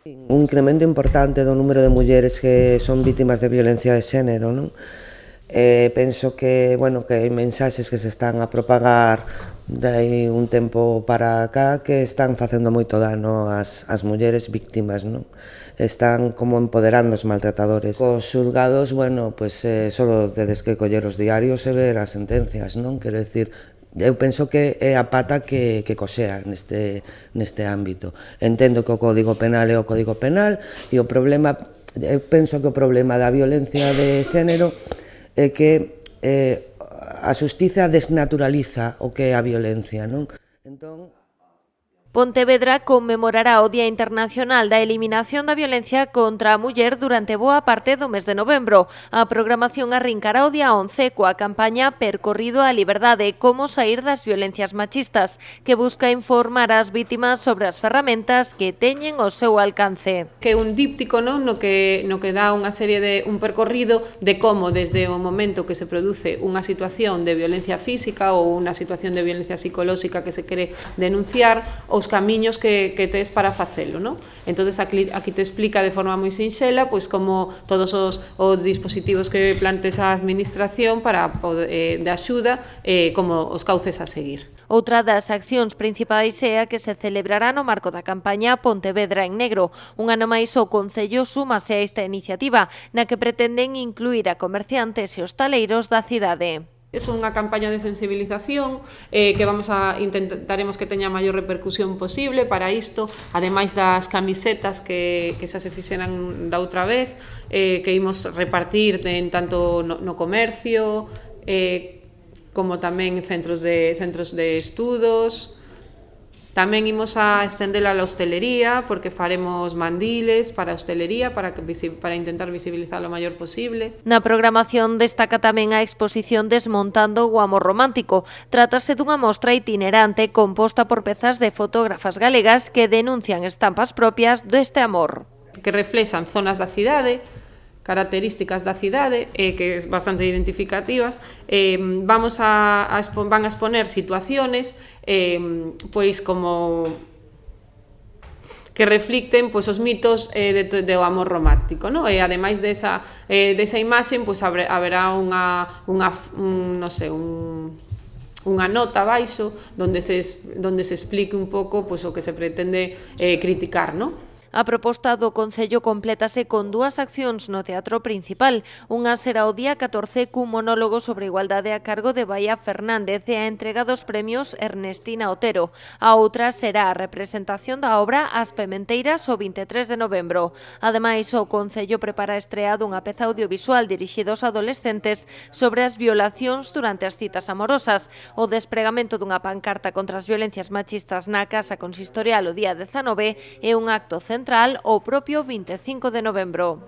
Un incremento importante do número de mulleres que son vítimas de violencia de xénero, non? Penso que, bueno, que hai mensaxes que se están a propagar de un tempo para cá que están facendo moito dano ás mulleres víctimas, non? Están como empoderando os maltratadores. Os xulgados, bueno, pois só tedes que coller os diarios e ver as sentencias, non? Quero dicir, eu penso que é a pata que coxea neste ámbito. Entendo que o Código Penal é o Código Penal e o problema, eu penso que o problema da violencia de xénero é que a xustiza desnaturaliza o que é a violencia, non? Entón, Pontevedra conmemorará o Día Internacional da Eliminación da Violencia contra a Muller durante boa parte do mes de novembro. A programación arrincará o día 11 coa campaña Percorrido á Liberdade, como saír das violencias machistas, que busca informar ás vítimas sobre as ferramentas que teñen ao seu alcance. Que é un díptico, non? No que dá unha serie de un percorrido de como desde o momento que se produce unha situación de violencia física ou unha situación de violencia psicolóxica que se quere denunciar, os camiños que tes para facelo, non? Entonces aquí te explica de forma moi sinxela pois como todos os dispositivos que plantes a administración para de axuda, como os cauces a seguir. Outra das accións principais é a que se celebrará no marco da campaña Pontevedra en Negro. Un ano máis o Concello súmase a esta iniciativa, na que pretenden incluir a comerciantes e hostaleiros da cidade. É unha campaña de sensibilización que intentaremos que teña a maior repercusión posible. Para isto, ademais das camisetas que xa se fixeran da outra vez, que imos repartir tanto no comercio como tamén en centros de estudos. Tamén imos a estendela a hostelería, porque faremos mandiles para a hostelería, para intentar visibilizar o maior posible. Na programación destaca tamén a exposición Desmontando o amor romántico. Trátase dunha mostra itinerante composta por pezas de fotógrafas galegas que denuncian estampas propias deste amor. Que reflexan zonas da cidade, características da cidade, que é bastante identificativas. Van a exponer situaciones pois como que reflicten pois os mitos do amor romántico, non? E ademais desa imaxe, pois haberá unha nota abaixo onde se explique un pouco pois o que se pretende criticar, non? A proposta do Concello complétase con dúas accións no teatro principal. Unha será o día 14 cun monólogo sobre igualdade a cargo de Baia Fernández e a entrega dos premios Ernestina Otero. A outra será a representación da obra As Pementeiras o 23 de novembro. Ademais, o Concello prepara a estrea dunha peza audiovisual dirixida aos adolescentes sobre as violacións durante as citas amorosas. O despregamento dunha pancarta contra as violencias machistas na Casa Consistorial o día 19 é un acto central o propio 25 de novembro.